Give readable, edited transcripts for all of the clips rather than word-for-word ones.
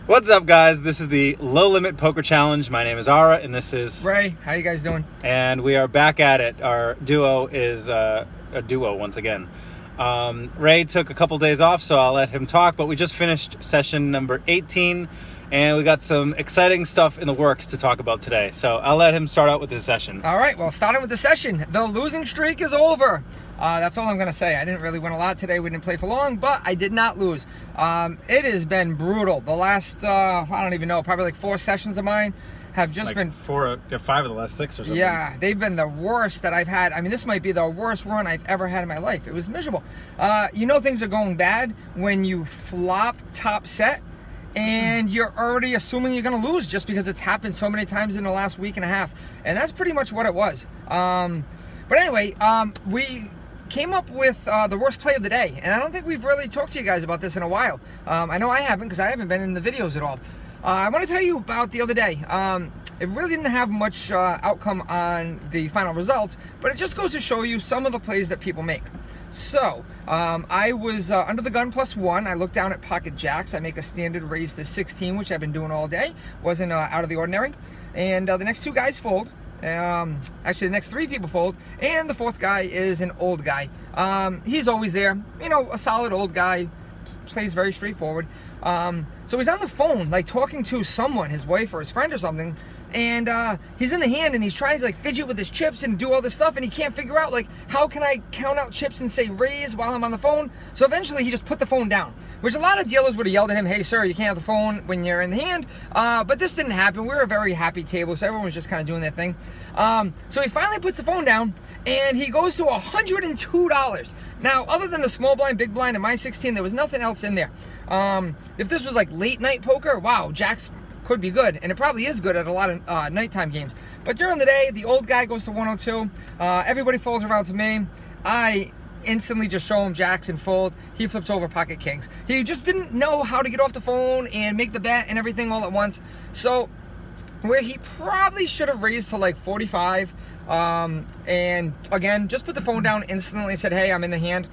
What's up, guys? This is the Low Limit Poker Challenge. My name is Ara, and this is Ray. How you guys doing? And we are back at it. Our duo is a duo once again. Ray took a couple days off, so I'll let him talk, but we just finished session number 18, and we got some exciting stuff in the works to talk about today. So I'll let him start out with his session. All right, well, starting with the session, the losing streak is over. That's all I'm going to say. I didn't really win a lot today. We didn't play for long, but I did not lose. It has been brutal. The last, I don't even know, probably like 4 sessions of mine have just like been... 5 of the last 6 or something. Yeah, they've been the worst that I've had. I mean, this might be the worst run I've ever had in my life. It was miserable. You know things are going bad when you flop top set and you're already assuming you're going to lose just because it's happened so many times in the last week and a half. And that's pretty much what it was. But anyway, we came up with the worst play of the day, and I don't think we've really talked to you guys about this in a while. I know I haven't, because I haven't been in the videos at all. I want to tell you about the other day. It really didn't have much outcome on the final results, but it just goes to show you some of the plays that people make. So I was under the gun +1. I looked down at pocket jacks. I make a standard raise to 16, which I've been doing all day. Wasn't out of the ordinary. And the next 2 guys fold. Actually, the next 3 people fold, and the 4th guy is an old guy. He's always there, you know, a solid old guy, plays very straightforward. So he's on the phone, like talking to someone, his wife or his friend or something, and he's in the hand and he's trying to like fidget with his chips and do all this stuff, and he can't figure out like, how can I count out chips and say raise while I'm on the phone? So eventually he just put the phone down, which a lot of dealers would have yelled at him, hey sir, you can't have the phone when you're in the hand. But this didn't happen. We were a very happy table, so everyone was just kind of doing their thing. So he finally puts the phone down and he goes to $102. Now, other than the small blind, big blind, and my 16, there was nothing else in there. If this was like late night poker, wow, jacks could be good, and it probably is good at a lot of nighttime games. But during the day, the old guy goes to 102. Everybody folds around to me. I instantly just show him jacks and fold. He flips over pocket kings. He just didn't know how to get off the phone and make the bet and everything all at once. So where he probably should have raised to like 45, and again, just put the phone down instantly and said, hey, I'm in the hand.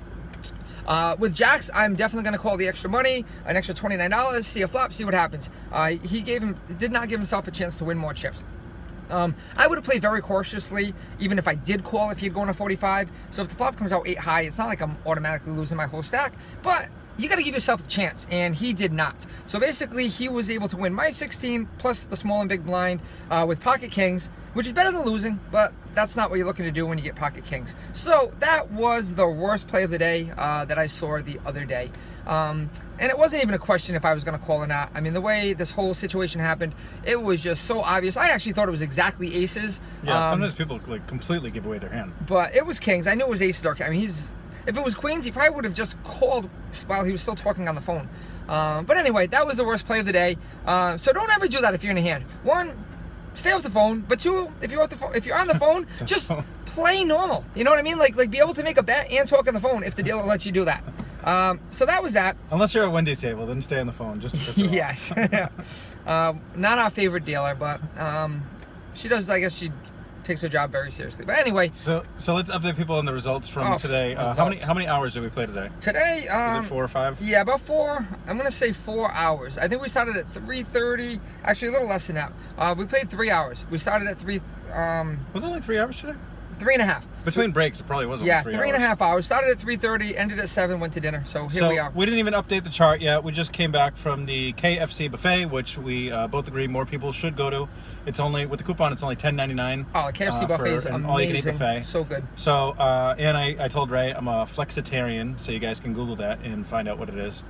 With jacks, I'm definitely going to call the extra money, an extra $29, see a flop, see what happens. He did not give himself a chance to win more chips. I would have played very cautiously, even if I did call if he'd gone to 45. So if the flop comes out 8 high, it's not like I'm automatically losing my whole stack, but you got to give yourself a chance, and he did not. So basically, he was able to win my 16 plus the small and big blind with pocket kings, which is better than losing, but that's not what you're looking to do when you get pocket kings. So that was the worst play of the day that I saw the other day. And it wasn't even a question if I was going to call or not. I mean, the way this whole situation happened, it was just so obvious. I actually thought it was exactly aces. Yeah, sometimes people like completely give away their hand. But it was kings. I knew it was aces. I mean, if it was queens, he probably would have just called while he was still talking on the phone. But anyway, that was the worst play of the day. So don't ever do that if you're in a hand. 1, stay off the phone. But 2, if you're on the phone, just play normal. You know what I mean? Like be able to make a bet and talk on the phone if the dealer lets you do that. So that was that. Unless you're at Wendy's table, then stay on the phone. Just to piss her off. Yes. Not our favorite dealer, but she does. I guess she takes her job very seriously. But anyway, so let's update people on the results from today. How many hours did we play today? Today, was it 4 or 5? Yeah, about 4. I'm gonna say 4 hours. I think we started at 3:30. Actually, a little less than that. We played 3 hours. We started at 3. Was it only 3 hours today? 3.5. Between breaks, it probably was only 3 hours. 3.5 hours. Started at 3:30, ended at 7, went to dinner. So here we are. We didn't even update the chart yet. We just came back from the KFC buffet, which we both agree more people should go to. It's only, with the coupon, it's only $10.99. Oh, the KFC buffet is amazing. All-you-can-eat buffet. So good. So, and I told Ray I'm a flexitarian, so you guys can Google that and find out what it is.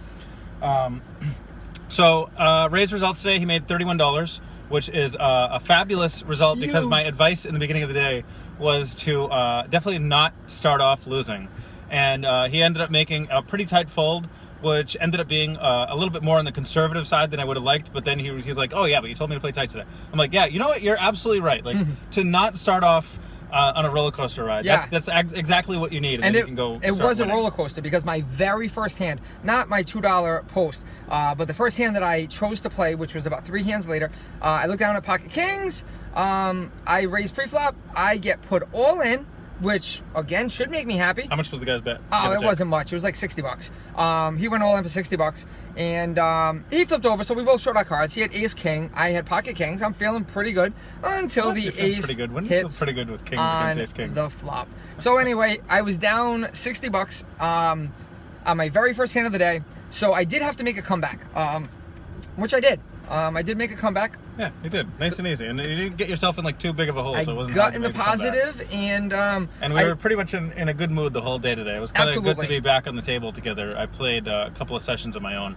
Ray's results today, he made $31, which is a fabulous result. Huge. Because my advice in the beginning of the day was to definitely not start off losing. And he ended up making a pretty tight fold, which ended up being a little bit more on the conservative side than I would have liked. But then he was like, oh yeah, but you told me to play tight today. I'm like, yeah, you know what? You're absolutely right. Like, to not start off on a roller coaster ride. Yeah. That's exactly what you need. And then you can go it was winning. A roller coaster, because my very first hand, not my $2 post, but the first hand that I chose to play, which was about 3 hands later, I looked down at pocket kings. I raised pre-flop. I get put all in which again should make me happy. How much was the guy's bet? Oh, it wasn't much. It was like $60. He went all in for $60, and he flipped over. So we both showed our cards. He had ace king. I had pocket kings. I'm feeling pretty good until the ace pretty good. When hits pretty good with kings on against ace king. the flop. So anyway, I was down $60 on my very first hand of the day. So I did have to make a comeback, which I did. I did make a comeback. Yeah, you did. Nice and easy. And you didn't get yourself in like too big of a hole, so it wasn't got hard to in the make a comeback. positive, and we were pretty much in a good mood the whole day today. It was kind of good to Absolutely. be back on the table together. I played a couple of sessions of my own,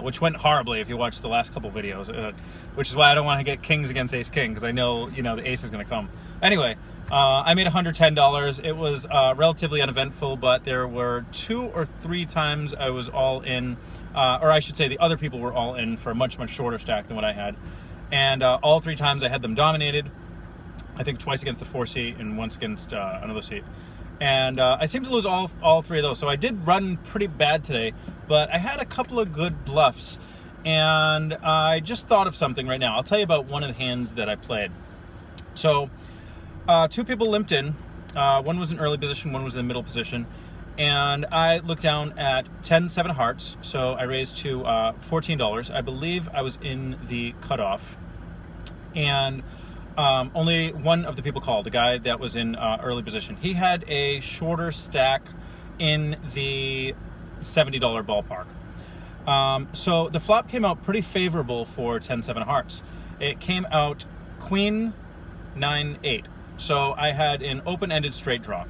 which went horribly if you watched the last couple videos, which is why I don't want to get kings against ace king, because I know, the ace is going to come. Anyway, I made $110. It was relatively uneventful, but there were 2 or 3 times I was all in, or I should say the other people were all in for a much, much shorter stack than what I had. And all 3 times I had them dominated. I think twice against the 4 seat and once against another seat. And I seemed to lose all 3 of those. So I did run pretty bad today, but I had a couple of good bluffs. And I just thought of something right now. I'll tell you about one of the hands that I played. So 2 people limped in. One was in early position, one was in the middle position. And I looked down at 10-7 hearts, so I raised to $14. I believe I was in the cutoff. And only one of the people called, the guy that was in early position. He had a shorter stack in the $70 ballpark. So the flop came out pretty favorable for 10-7 hearts. It came out Queen 9-8. So I had an open-ended straight draw.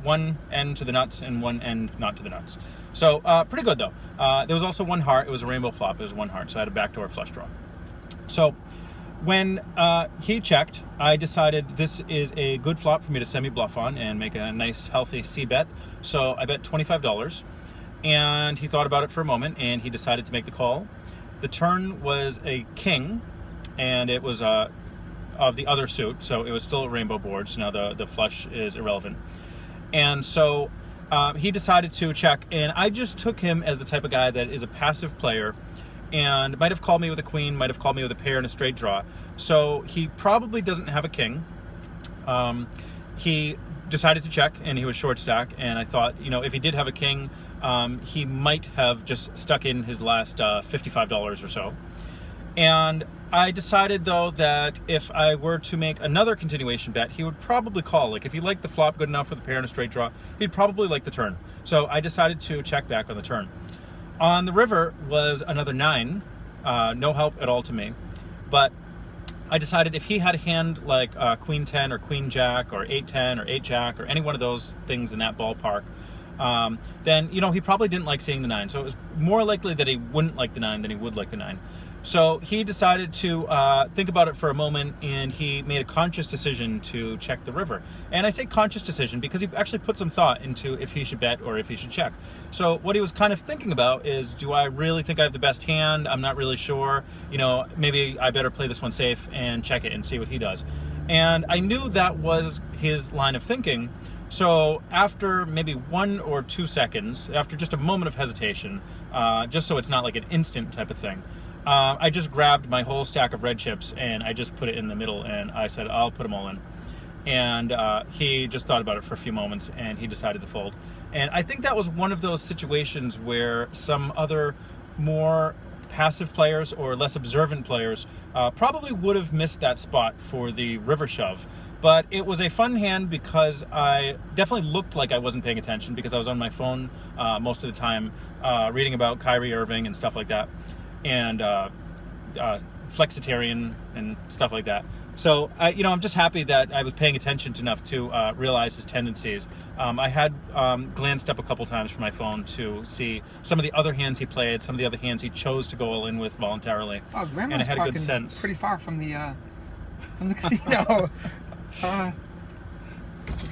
One end to the nuts and one end not to the nuts. So pretty good though. There was also one heart. It was a rainbow flop. It was one heart. So I had a backdoor flush draw. So when he checked, I decided this is a good flop for me to semi-bluff on and make a nice healthy C bet. So I bet $25. And he thought about it for a moment and he decided to make the call. The turn was a king and it was of the other suit, so it was still a rainbow board, so now the flush is irrelevant. And so he decided to check, and I just took him as the type of guy that is a passive player and might have called me with a queen, might have called me with a pair and a straight draw. So he probably doesn't have a king. He decided to check, and he was short stack, and I thought, if he did have a king, he might have just stuck in his last $55 or so. And I decided, though, that if I were to make another continuation bet, he would probably call. Like, if he liked the flop good enough with a pair and a straight draw, he'd probably like the turn. So I decided to check back on the turn. On the river was another 9. No help at all to me. But I decided if he had a hand like Queen 10 or Queen Jack or 8-10 or 8-Jack or any one of those things in that ballpark, then, he probably didn't like seeing the 9. So it was more likely that he wouldn't like the 9 than he would like the 9. So he decided to think about it for a moment, and he made a conscious decision to check the river. And I say conscious decision because he actually put some thought into if he should bet or if he should check. So what he was kind of thinking about is, do I really think I have the best hand? I'm not really sure. Maybe I better play this one safe and check it and see what he does. And I knew that was his line of thinking. So after maybe 1 or 2 seconds, after just a moment of hesitation, just so it's not like an instant type of thing, I just grabbed my whole stack of red chips and I just put it in the middle and I said, I'll put them all in. And he just thought about it for a few moments and he decided to fold. And I think that was one of those situations where some other more passive players or less observant players probably would have missed that spot for the river shove. But it was a fun hand because I definitely looked like I wasn't paying attention because I was on my phone most of the time reading about Kyrie Irving and stuff like that. And flexitarian and stuff like that. So I'm just happy that I was paying attention enough to realize his tendencies. I had glanced up a couple times from my phone to see some of the other hands he played, some of the other hands he chose to go all in with voluntarily. Oh, Grandma's and I had a good parking sense. pretty far from the casino.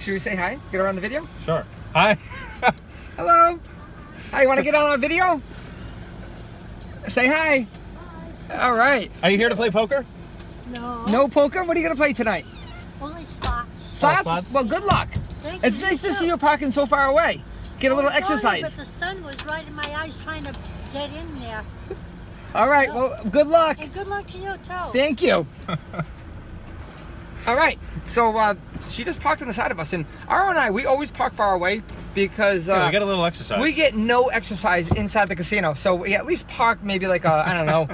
Should we say hi? Get her on the video? Sure. Hi. Hello. Hi, you want to get on our video? Say hi. All right. Are you here to play poker? No. No poker? What are you going to play tonight? Only slots. Slots? slots? Well, good luck. Thank It's you, nice to too. see you parking so far away. Get a little I saw you, exercise. But the sun was right in my eyes trying to get in there. All right. Well, good luck. And good luck to you, too. Thank you. All right, so she just parked on the side of us, and Ara and I, we always park far away because Yeah, we get a little exercise. we get no exercise inside the casino. So we at least park maybe like a, I don't know,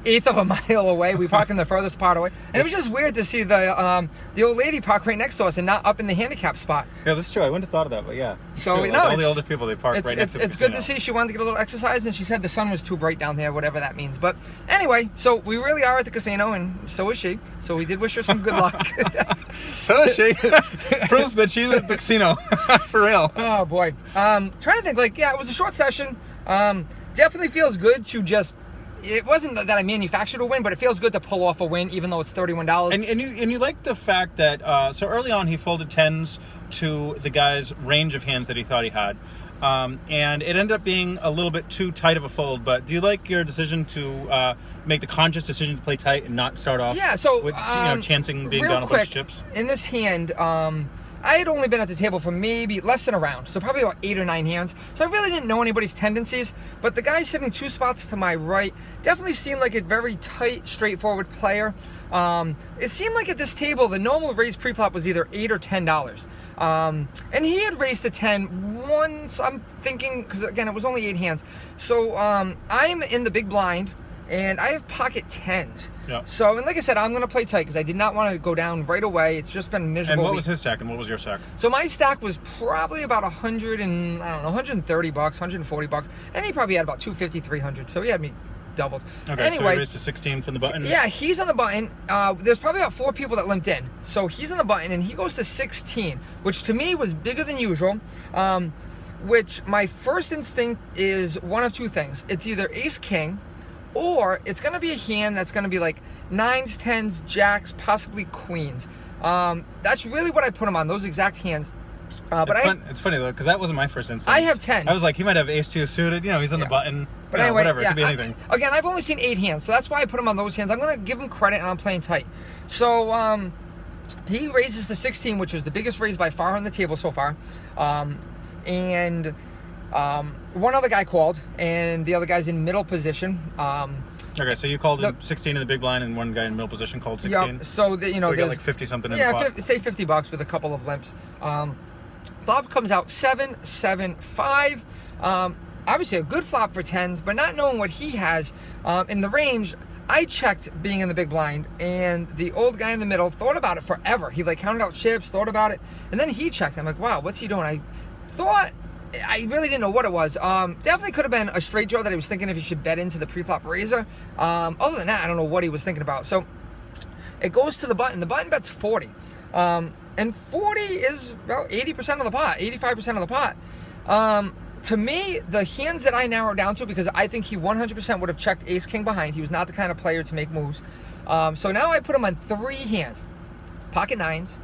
eighth of a mile away. We park in the furthest part away, and it was just weird to see the old lady park right next to us and not up in the handicap spot. Yeah, that's true. I wouldn't have thought of that, but yeah. So True. no, Like all the it's- older people, they park right next to the It's good casino. to see she wanted to get a little exercise, and she said the sun was too bright down there, whatever that means. But anyway, so we really are at the casino, and so is she. So we did wish her some good luck. So is she. Proof that she's at the casino. For real. Oh boy. Trying to think, like, yeah, it was a short session. Definitely feels good to just. It wasn't that I manufactured a win, but it feels good to pull off a win, even though it's $31. And you like the fact that so early on he folded tens to the guy's range of hands that he thought he had, and it ended up being a little bit too tight of a fold. But do you like your decision to make the conscious decision to play tight and not start off? Yeah. So with chancing being real down a bunch of quick, chips. in this hand, I had only been at the table for maybe less than a round, so probably about 8 or 9 hands. So I really didn't know anybody's tendencies, but the guy sitting 2 spots to my right definitely seemed like a very tight, straightforward player. It seemed like at this table, the normal raise pre-flop was either $8 or $10. And he had raised the 10 once, I'm thinking, because again, it was only 8 hands. So I'm in the big blind, and I have pocket 10s. Yeah. So, and like I said, I'm going to play tight because I did not want to go down right away. It's just been a miserable And what week. was his stack and what was your stack? So my stack was probably about 100 and, I don't know, $130, $140, and he probably had about 250, 300. So he had me doubled. Okay, so Anyway, he raised to 16 from the button. yeah, he's on the button. There's probably about 4 people that limped in. So he's on the button, and he goes to 16, which to me was bigger than usual. Which my first instinct is one of 2 things. It's either ace king, or it's going to be a hand that's going to be like 9s, 10s, jacks, possibly queens. That's really what I put him on, those exact hands. But It's funny though, because that wasn't my first instinct. I have 10s. I was like, he might have ace 2 suited. He's on the button. But anyway, whatever. yeah, It could be anything. Again, I've only seen 8 hands, so that's why I put him on those hands. I'm going to give him credit, and I'm playing tight. So he raises to 16, which was the biggest raise by far on the table so far. And one other guy called, and the other guy's in middle position. Okay, so you called him 16 in the big blind, and one guy in middle position called 16. Yeah, so So we got there's like 50 something in the pot. say $50 with a couple of limps. Flop comes out 7, 7, 5. Obviously a good flop for 10s, but not knowing what he has in the range. I checked being in the big blind, and the old guy in the middle thought about it forever. He like counted out chips, thought about it, and then he checked. I'm like, wow, what's he doing? I really didn't know what it was. Definitely could have been a straight draw that he was thinking if he should bet into the pre-flop raiser. Other than that, I don't know what he was thinking about. So it goes to the button. The button bets 40. And 40 is about 80% of the pot, 85% of the pot. To me, the hands that I narrowed down to, because I think he 100% would have checked ace king behind. He was not the kind of player to make moves. So now I put him on 3 hands: pocket 9s,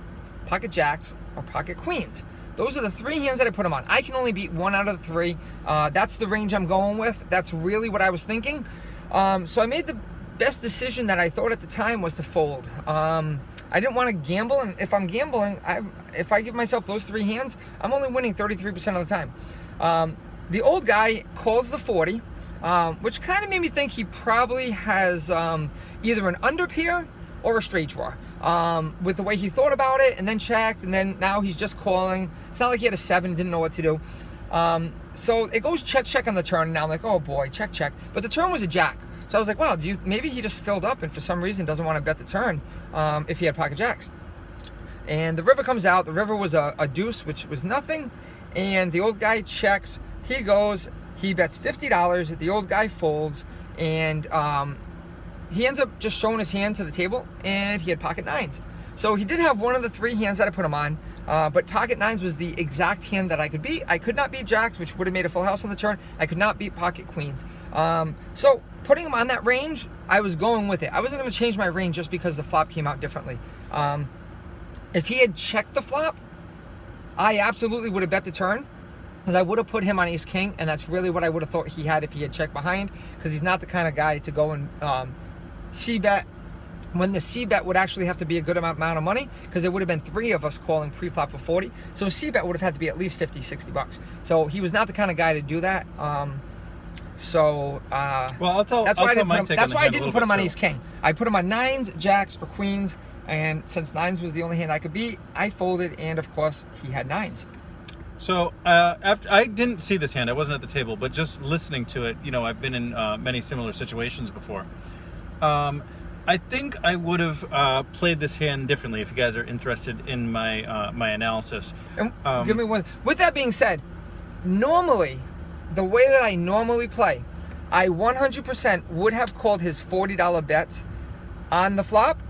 pocket jacks, or pocket queens. Those are the 3 hands that I put him on. I can only beat 1 out of the 3. That's the range I'm going with. That's really what I was thinking. So I made the best decision that I thought at the time was to fold. I didn't want to gamble, and if I'm gambling, if I give myself those 3 hands, I'm only winning 33% of the time. The old guy calls the 40, which kind of made me think he probably has either an under pair or a straight draw. With the way he thought about it, and then checked, and then now he's just calling. It's not like he had a 7, didn't know what to do. So it goes check, check on the turn, and now I'm like, oh boy, check, check. But the turn was a jack. So I was like, wow, maybe he just filled up and for some reason doesn't want to bet the turn if he had pocket jacks. And the river comes out. The river was a deuce, which was nothing. And the old guy checks. He goes. He bets $50. The old guy folds. And he ends up just showing his hand to the table. And he had pocket 9s. So he did have one of the 3 hands that I put him on. But pocket 9s was the exact hand that I could beat. I could not beat jacks, which would have made a full house on the turn. I could not beat pocket queens. So putting him on that range, I was going with it. I wasn't going to change my range just because the flop came out differently. If he had checked the flop, I absolutely would have bet the turn, because I would have put him on ace king, and that's really what I would have thought he had if he had checked behind, because he's not the kind of guy to go and c-bet when the c-bet would actually have to be a good amount of money, because there would have been 3 of us calling pre-flop for 40. So a c-bet would have had to be at least 50, 60 bucks. So he was not the kind of guy to do that. Well, I'll tell. That's why I didn't put him on bit ace king. I put him on 9s, jacks, or queens. And since nines was the only hand I could beat, I folded, and of course, he had nines. So after I didn't see this hand, I wasn't at the table, but just listening to it, you know, I've been in many similar situations before. I think I would have played this hand differently if you guys are interested in my my analysis. And give me one. With that being said, normally, the way that I normally play, I 100% would have called his $40 bets on the flop,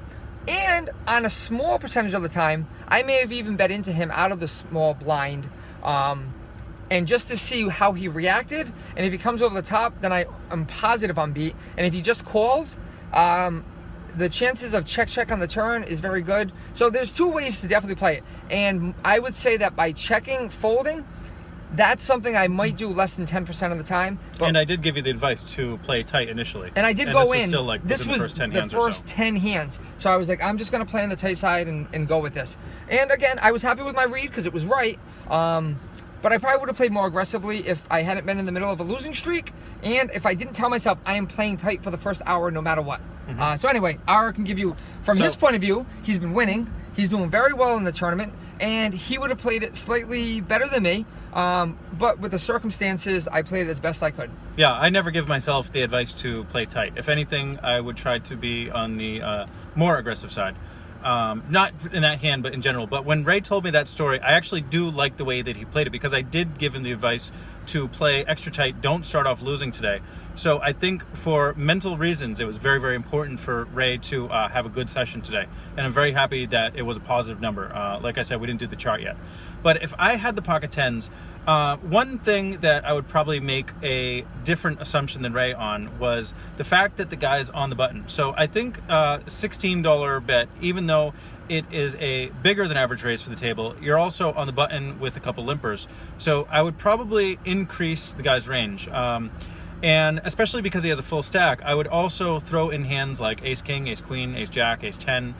and on a small percentage of the time, I may have even bet into him out of the small blind, and just to see how he reacted. And if he comes over the top, then I'm positive on beat. And if he just calls, the chances of check on the turn is very good. So there's two ways to definitely play it. And I would say that by checking, folding, that's something I might do less than 10% of the time. And I did give you the advice to play tight initially. And I did go in. Still like this was the first 10 hands. So I was like, I'm just going to play on the tight side and go with this. And again, I was happy with my read because it was right. But I probably would have played more aggressively if I hadn't been in the middle of a losing streak, and if I didn't tell myself I am playing tight for the first hour no matter what. So anyway, Ara can give you, from his point of view, he's been winning. He's doing very well in the tournament, and he would have played it slightly better than me. But with the circumstances, I played it as best I could. Yeah, I never give myself the advice to play tight. If anything, I would try to be on the more aggressive side. Not in that hand, but in general. But when Ray told me that story, I actually do like the way that he played it, because I did give him the advice to play extra tight, don't start off losing today. So I think for mental reasons, it was very, very important for Ray to have a good session today. And I'm very happy that it was a positive number. Like I said, we didn't do the chart yet. But if I had the pocket tens, one thing that I would probably make a different assumption than Ray on was the fact that the guy's on the button. So I think $16 bet, even though it is a bigger than average raise for the table, you're also on the button with a couple limpers. So I would probably increase the guy's range. And especially because he has a full stack, I would also throw in hands like ace king, ace queen, ace jack, ace 10,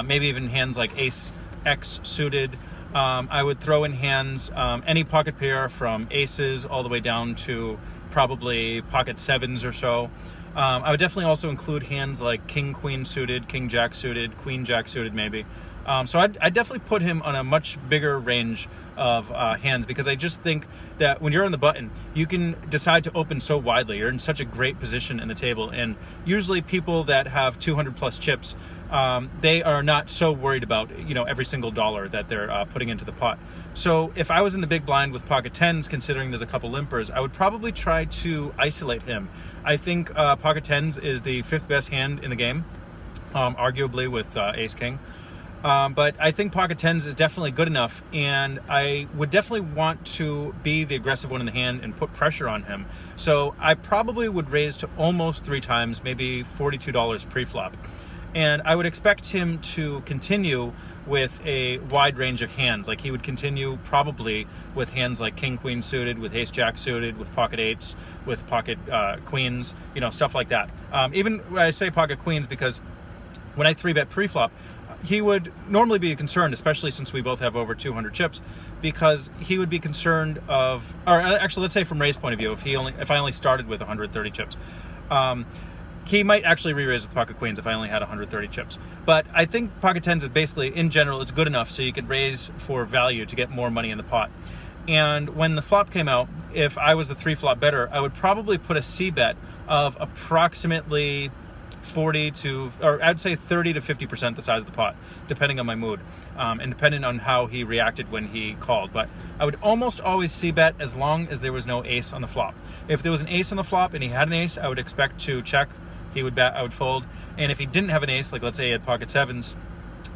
maybe even hands like ace x suited. I would throw in hands any pocket pair from aces all the way down to probably pocket sevens or so. I would definitely also include hands like king queen suited, king jack suited, queen jack suited maybe. So I'd definitely put him on a much bigger range of hands, because I just think that when you're on the button, you can decide to open so widely. You're in such a great position in the table, and usually people that have 200 plus chips, they are not so worried about, you know, every single dollar that they're putting into the pot. So if I was in the big blind with pocket tens, considering there's a couple limpers, I would probably try to isolate him. I think pocket tens is the 5th best hand in the game, arguably with ace king. But I think pocket tens is definitely good enough, and I would definitely want to be the aggressive one in the hand and put pressure on him. So I probably would raise to almost 3 times, maybe $42 pre-flop. And I would expect him to continue with a wide range of hands. Like he would continue probably with hands like king queen suited, with ace jack suited, with pocket eights, with pocket queens, you know, stuff like that. Even when I say pocket queens, because when I 3-bet pre-flop, he would normally be concerned, especially since we both have over 200 chips, because he would be concerned of, or actually, let's say from Ray's point of view, if I only started with 130 chips, he might actually re-raise with pocket queens if I only had 130 chips. But I think pocket tens is basically, in general, it's good enough so you could raise for value to get more money in the pot. And when the flop came out, if I was the 3-flop better, I would probably put a C bet of approximately 40 to, or I'd say 30 to 50% the size of the pot, depending on my mood, and depending on how he reacted when he called. But I would almost always c-bet as long as there was no ace on the flop. If there was an ace on the flop and he had an ace, I would expect to check. He would bet, I would fold. And if he didn't have an ace, like let's say he had pocket sevens,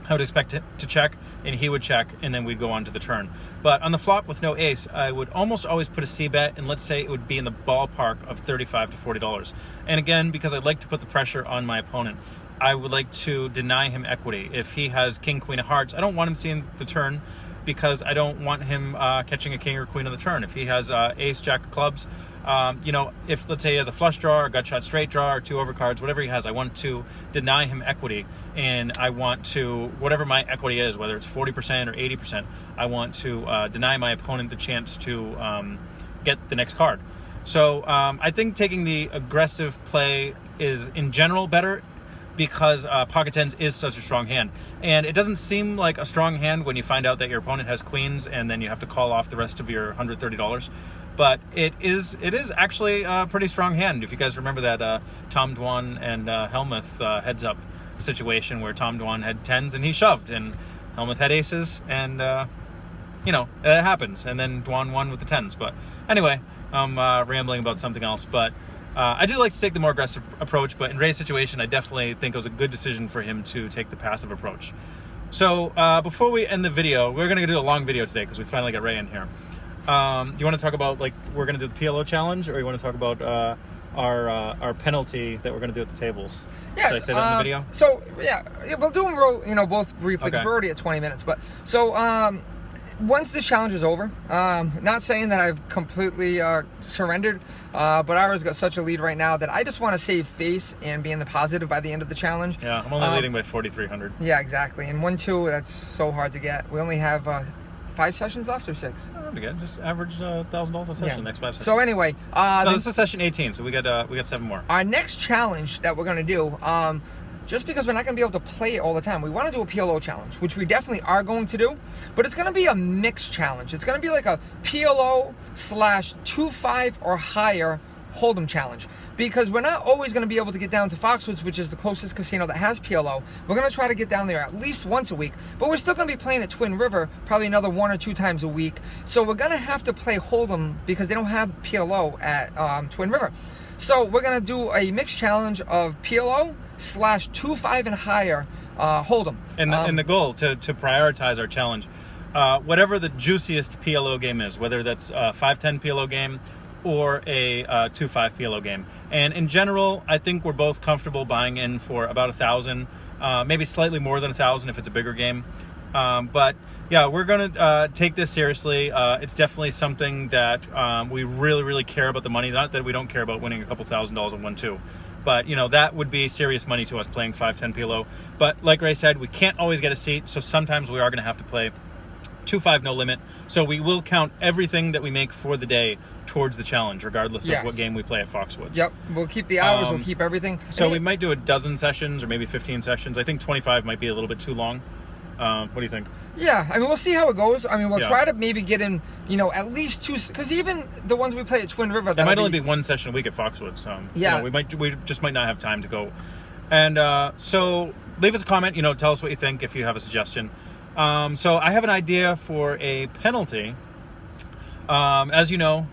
I would expect it to check, and he would check, and then we'd go on to the turn. But on the flop with no ace, I would almost always put a c-bet, and let's say it would be in the ballpark of $35 to $40. And again, because I'd like to put the pressure on my opponent, I would like to deny him equity. If he has king, queen of hearts, I don't want him seeing the turn, because I don't want him catching a king or queen on the turn. If he has ace, jack of clubs, you know, if let's say he has a flush draw or gut shot straight draw or 2 overcards, whatever he has, I want to deny him equity, and I want to, whatever my equity is, whether it's 40% or 80%, I want to deny my opponent the chance to get the next card. So I think taking the aggressive play is in general better, because pocket tens is such a strong hand. And it doesn't seem like a strong hand when you find out that your opponent has queens and then you have to call off the rest of your $130. But it is actually a pretty strong hand. If you guys remember that Tom Dwan and Helmuth heads up situation where Tom Dwan had tens and he shoved, and Helmuth had aces, and you know, it happens. And then Dwan won with the tens. But anyway, I'm rambling about something else. But I do like to take the more aggressive approach, but in Ray's situation, I definitely think it was a good decision for him to take the passive approach. So before we end the video, we're going to do a long video today because we finally got Ray in here. Do you want to talk about, like, we're going to do the PLO challenge, or you want to talk about our penalty that we're going to do at the tables? Yeah. Did I say that in the video? So yeah, we'll do them both briefly because Okay. we're already at 20 minutes. But so once this challenge is over, not saying that I've completely surrendered, but Ira's got such a lead right now that I just want to save face and be in the positive by the end of the challenge. Yeah, I'm only leading by 4,300. Yeah, exactly. And 1-2, that's so hard to get. We only have 5 sessions left, or 6? Not to get, just average $1,000 a session, next 5 sessions. So anyway, no, this is session 18, so we got 7 more. our next challenge that we're going to do, just because we're not going to be able to play it all the time, we want to do a PLO challenge, which we definitely are going to do, but it's going to be a mixed challenge. It's going to be like a PLO / 2-5 or higher Hold'em challenge, because we're not always going to be able to get down to Foxwoods, which is the closest casino that has PLO. We're going to try to get down there at least once a week, but we're still going to be playing at Twin River probably another 1 or 2 times a week. So we're going to have to play Hold'em because they don't have PLO at Twin River. So we're going to do a mixed challenge of PLO / 2-5 and higher Hold'em. And the goal to prioritize our challenge, whatever the juiciest PLO game is, whether that's a 5-10 PLO game or a 2-5 PLO game. And in general, I think we're both comfortable buying in for about 1,000, maybe slightly more than 1,000 if it's a bigger game. But yeah, we're gonna take this seriously. It's definitely something that we really, really care about the money. Not that we don't care about winning a couple $1,000s in 1-2. But, you know, that would be serious money to us playing 5-10 PLO. But like Ray said, we can't always get a seat, so sometimes we are going to have to play 2-5 no limit. So we will count everything that we make for the day towards the challenge, regardless of what game we play at Foxwoods. Yep, we'll keep the hours, we'll keep everything. So we might do a dozen sessions or maybe 15 sessions. I think 25 might be a little bit too long. What do you think? Yeah, I mean, we'll see how it goes. I mean, we'll try to maybe get in, you know, at least 2, because even the ones we play at Twin River, there might only be 1 session a week at Foxwoods. Yeah, you know, we just might not have time to go. And so leave us a comment. You know, tell us what you think if you have a suggestion. So I have an idea for a penalty. As you know,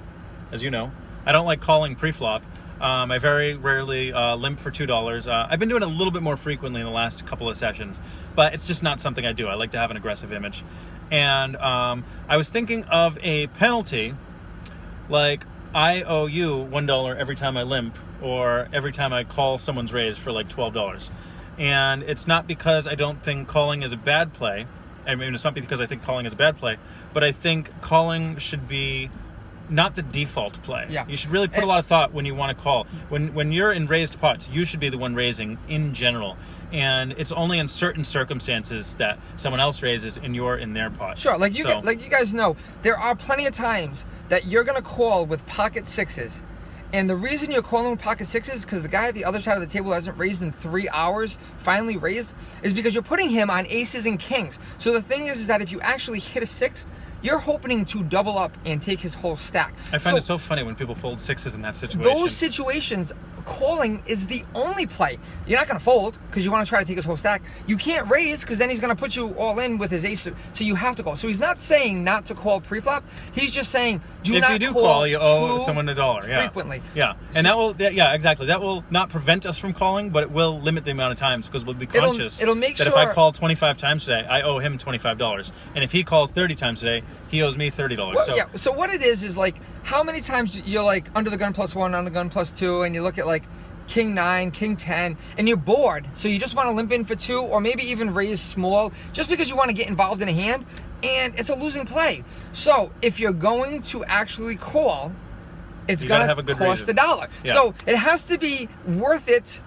I don't like calling pre-flop. I very rarely limp for $2. I've been doing it a little bit more frequently in the last couple of sessions, but it's just not something I do. I like to have an aggressive image. And I was thinking of a penalty, like I owe you $1 every time I limp, or every time I call someone's raise for like $12. And it's not because I don't think calling is a bad play. I mean, it's not because I think calling is a bad play, but I think calling should be not the default play. Yeah. You should really put a lot of thought when you want to call. When you're in raised pots, you should be the one raising in general. And it's only in certain circumstances that someone else raises and you're in their pot. Sure, like you guys know, there are plenty of times that you're going to call with pocket 6s. And the reason you're calling with pocket 6s is because the guy at the other side of the table hasn't raised in 3 hours, finally raised, is because you're putting him on aces and kings. So the thing is that if you actually hit a 6, you're hoping to double up and take his whole stack. I find it so funny when people fold 6s in that situation. Those situations, calling is the only play. You're not going to fold because you want to try to take his whole stack. You can't raise because then he's going to put you all in with his ace. So you have to call. So he's not saying not to call pre-flop. He's just saying if you do call, you owe someone $1. Yeah. Frequently. Yeah. And that will, exactly. That will not prevent us from calling, but it will limit the amount of times because we'll be conscious it'll make that sure, if I call 25 times today, I owe him $25. And if he calls 30 times today, he owes me $30. Well, so what it is like, how many times you're like under the gun +1, under the gun +2, and you look at like King 9, King 10, and you're bored, so you just want to limp in for 2, or maybe even raise small, just because you want to get involved in a hand, and it's a losing play. So if you're going to actually call, it's going to cost $1. Yeah. So it has to be worth it,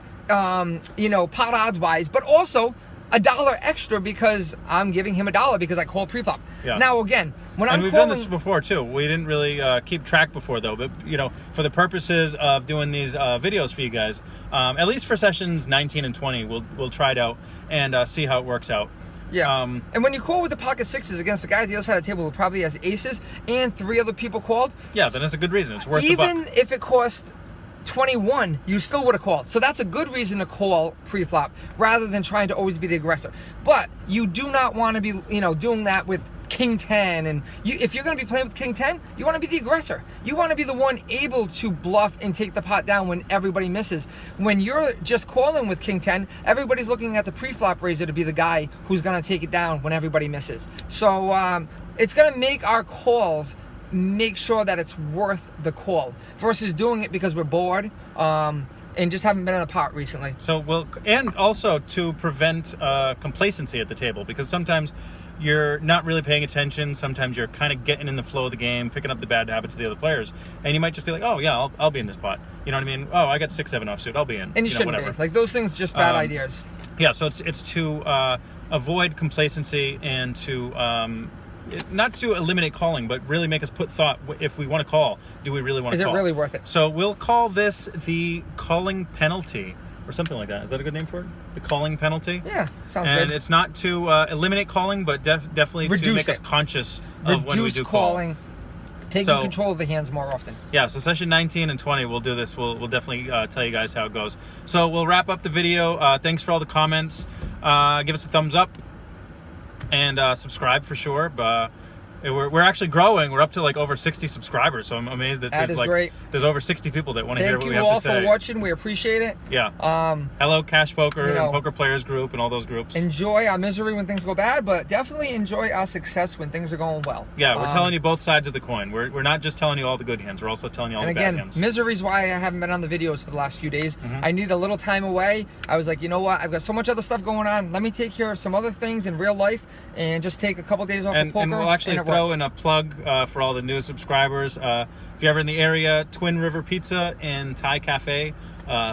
you know, pot odds wise, but also $1 extra because I'm giving him $1 because I called pre-flop. Yeah. Now again, when and I'm we've calling, done this before too. We didn't really keep track before though, but you know, for the purposes of doing these videos for you guys, at least for sessions 19 and 20, we'll try it out and see how it works out. Yeah. And when you call with the pocket sixes against the guy at the other side of the table who probably has aces and 3 other people called, yeah, then that's a good reason. It's worth the buck. even if it cost 21, you still would have called. So that's a good reason to call pre-flop rather than trying to always be the aggressor. But you do not want to be, you know, doing that with King 10. And if you're going to be playing with King 10, you want to be the aggressor. You want to be the one able to bluff and take the pot down when everybody misses. When you're just calling with King 10, everybody's looking at the pre-flop raiser to be the guy who's going to take it down when everybody misses. So it's going to make our calls make sure that it's worth the call versus doing it because we're bored and just haven't been in the pot recently. So and also to prevent complacency at the table, because sometimes you're not really paying attention. Sometimes you're kind of getting in the flow of the game, picking up the bad habits of the other players, and you might just be like, oh yeah, I'll be in this pot. You know what I mean? Oh, I got 6-7 offsuit, I'll be in. And you shouldn't be. Like those things, just bad ideas. Yeah, so it's to avoid complacency and to not to eliminate calling, but really make us put thought. If we want to call, do we really want to call? Is it really worth it? So we'll call this the calling penalty or something like that. Is that a good name for it? The calling penalty? Yeah, sounds good. And it's not to eliminate calling, but definitely to make us conscious of when we do calling. Taking control of the hands more often. Yeah, so session 19 and 20, we'll do this. We'll definitely tell you guys how it goes. So we'll wrap up the video. Thanks for all the comments. Give us a thumbs up. And subscribe for sure. We're actually growing. We're up to like over 60 subscribers, so I'm amazed that there's over 60 people that want to hear what we have to say. Thank you all for watching. We appreciate it. Yeah. Hello, Cash Poker and Poker Players Group and all those groups. Enjoy our misery when things go bad, but definitely enjoy our success when things are going well. Yeah, we're telling you both sides of the coin. We're not just telling you all the good hands. We're also telling you all the bad hands. And again, misery's why I haven't been on the videos for the last few days. I need a little time away. I was like, you know what? I've got so much other stuff going on. Let me take care of some other things in real life and just take a couple days off of poker. And we'll actually throw in a plug for all the new subscribers. If you're ever in the area, Twin River Pizza and Thai Cafe,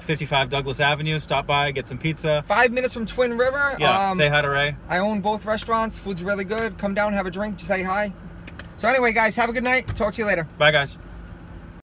55 Douglas Avenue. Stop by, get some pizza. 5 minutes from Twin River. Yeah, say hi to Ray. I own both restaurants. Food's really good. Come down, have a drink, just say hi. So anyway, guys, have a good night. Talk to you later. Bye, guys.